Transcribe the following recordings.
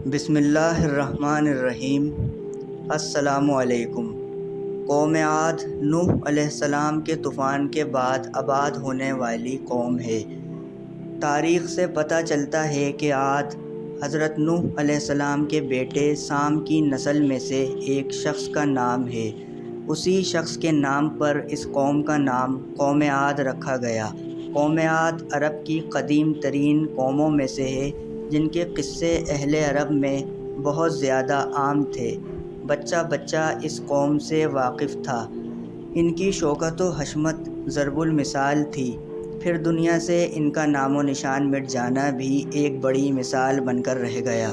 بسم اللہ الرحمن الرحیم۔ السلام علیکم۔ قوم عاد نوح علیہ السلام کے طوفان کے بعد آباد ہونے والی قوم ہے۔ تاریخ سے پتہ چلتا ہے کہ عاد حضرت نوح علیہ السلام کے بیٹے سام کی نسل میں سے ایک شخص کا نام ہے۔ اسی شخص کے نام پر اس قوم کا نام قوم عاد رکھا گیا۔ قوم عاد عرب کی قدیم ترین قوموں میں سے ہے، جن کے قصے اہل عرب میں بہت زیادہ عام تھے۔ بچہ بچہ اس قوم سے واقف تھا۔ ان کی شوکت و حشمت ضرب المثال تھی، پھر دنیا سے ان کا نام و نشان مٹ جانا بھی ایک بڑی مثال بن کر رہ گیا۔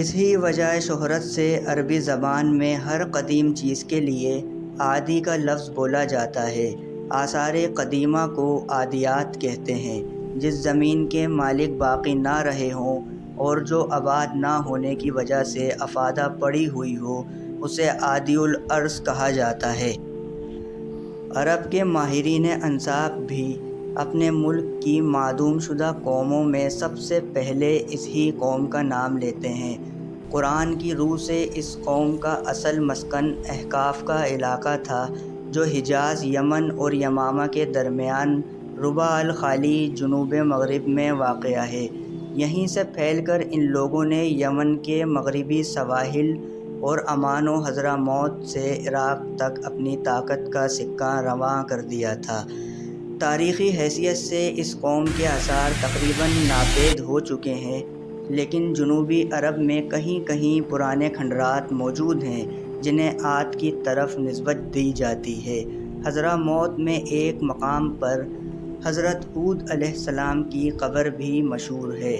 اسی وجہ شہرت سے عربی زبان میں ہر قدیم چیز کے لیے عادی کا لفظ بولا جاتا ہے۔ آثار قدیمہ کو عادیات کہتے ہیں۔ جس زمین کے مالک باقی نہ رہے ہوں اور جو آباد نہ ہونے کی وجہ سے افادہ پڑی ہوئی ہو، اسے عادی الارض کہا جاتا ہے۔ عرب کے ماہرین انساب بھی اپنے ملک کی معدوم شدہ قوموں میں سب سے پہلے اسی قوم کا نام لیتے ہیں۔ قرآن کی روح سے اس قوم کا اصل مسکن احقاف کا علاقہ تھا، جو حجاز، یمن اور یمامہ کے درمیان ربع الخالی جنوب مغرب میں واقع ہے۔ یہیں سے پھیل کر ان لوگوں نے یمن کے مغربی سواحل اور عمان و حضرموت سے عراق تک اپنی طاقت کا سکہ رواں کر دیا تھا۔ تاریخی حیثیت سے اس قوم کے آثار تقریباً ناپید ہو چکے ہیں، لیکن جنوبی عرب میں کہیں کہیں پرانے کھنڈرات موجود ہیں، جنہیں عاد کی طرف نسبت دی جاتی ہے۔ حضرموت میں ایک مقام پر حضرت ہود علیہ السلام کی قبر بھی مشہور ہے۔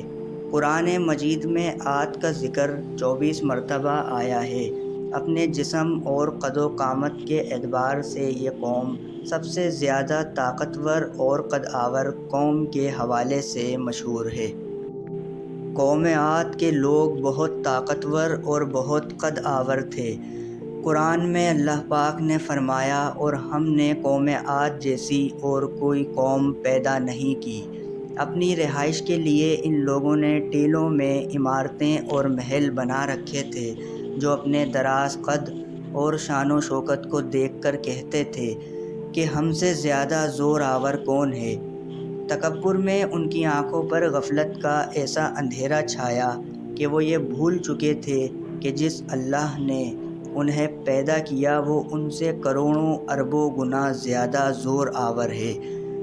قرآن مجید میں عاد کا ذکر 24 مرتبہ آیا ہے۔ اپنے جسم اور قد و قامت کے اعتبار سے یہ قوم سب سے زیادہ طاقتور اور قد آور قوم کے حوالے سے مشہور ہے۔ قوم عاد کے لوگ بہت طاقتور اور بہت قد آور تھے۔ قرآن میں اللہ پاک نے فرمایا، اور ہم نے قوم عاد جیسی اور کوئی قوم پیدا نہیں کی۔ اپنی رہائش کے لیے ان لوگوں نے ٹیلوں میں عمارتیں اور محل بنا رکھے تھے، جو اپنے دراز قد اور شان و شوکت کو دیکھ کر کہتے تھے کہ ہم سے زیادہ زور آور کون ہے۔ تکبر میں ان کی آنکھوں پر غفلت کا ایسا اندھیرا چھایا کہ وہ یہ بھول چکے تھے کہ جس اللہ نے انہیں پیدا کیا وہ ان سے کروڑوں اربوں گنا زیادہ زور آور ہے۔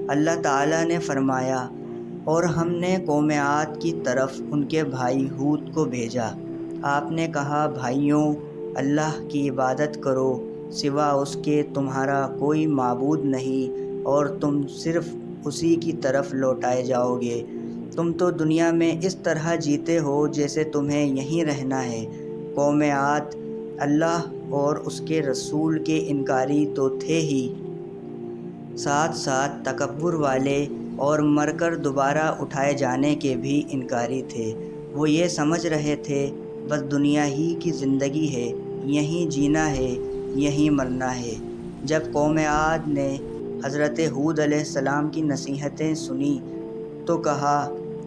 اللہ تعالیٰ نے فرمایا، اور ہم نے قوم عاد کی طرف ان کے بھائی ہود کو بھیجا۔ آپ نے کہا، بھائیوں، اللہ کی عبادت کرو، سوا اس کے تمہارا کوئی معبود نہیں، اور تم صرف اسی کی طرف لوٹائے جاؤ گے۔ تم تو دنیا میں اس طرح جیتے ہو جیسے تمہیں یہیں رہنا ہے۔ قوم عاد اللہ اور اس کے رسول کے انکاری تو تھے ہی، ساتھ ساتھ تکبر والے اور مر کر دوبارہ اٹھائے جانے کے بھی انکاری تھے۔ وہ یہ سمجھ رہے تھے بس دنیا ہی کی زندگی ہے، یہیں جینا ہے، یہیں مرنا ہے۔ جب قوم عاد نے حضرت ہود علیہ السلام کی نصیحتیں سنیں تو کہا،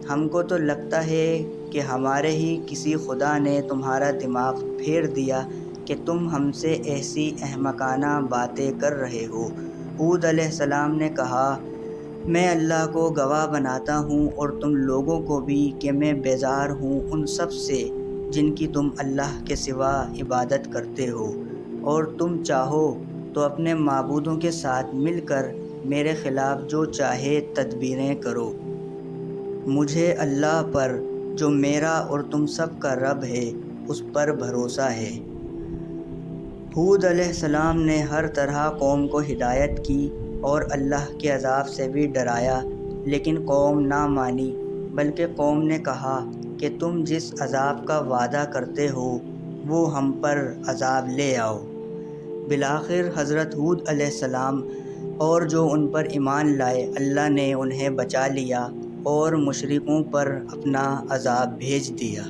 ہم کو تو لگتا ہے کہ ہمارے ہی کسی خدا نے تمہارا دماغ پھیر دیا کہ تم ہم سے ایسی احمقانہ باتیں کر رہے ہو۔ ہود علیہ السلام نے کہا، میں اللہ کو گواہ بناتا ہوں اور تم لوگوں کو بھی کہ میں بیزار ہوں ان سب سے جن کی تم اللہ کے سوا عبادت کرتے ہو، اور تم چاہو تو اپنے معبودوں کے ساتھ مل کر میرے خلاف جو چاہے تدبیریں کرو۔ مجھے اللہ پر جو میرا اور تم سب کا رب ہے اس پر بھروسہ ہے۔ ہود علیہ السلام نے ہر طرح قوم کو ہدایت کی اور اللہ کے عذاب سے بھی ڈرایا، لیکن قوم نہ مانی، بلکہ قوم نے کہا کہ تم جس عذاب کا وعدہ کرتے ہو وہ ہم پر عذاب لے آؤ۔ بالآخر حضرت ہود علیہ السلام اور جو ان پر ایمان لائے، اللہ نے انہیں بچا لیا اور مشرکوں پر اپنا عذاب بھیج دیا۔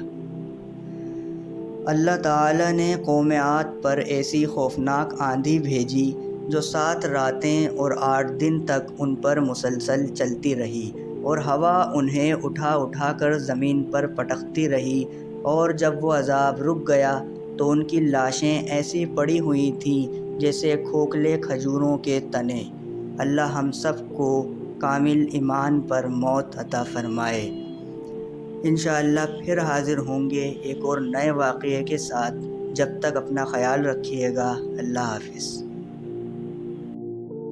اللہ تعالیٰ نے قوم عاد پر ایسی خوفناک آندھی بھیجی جو 7 راتیں اور 8 دن تک ان پر مسلسل چلتی رہی، اور ہوا انہیں اٹھا اٹھا کر زمین پر پٹکتی رہی اور جب وہ عذاب رک گیا تو ان کی لاشیں ایسی پڑی ہوئی تھیں جیسے کھوکھلے کھجوروں کے تنے۔ اللہ ہم سب کو کامل ایمان پر موت عطا فرمائے۔ انشاءاللہ پھر حاضر ہوں گے ایک اور نئے واقعے کے ساتھ۔ جب تک اپنا خیال رکھیے گا۔ اللہ حافظ۔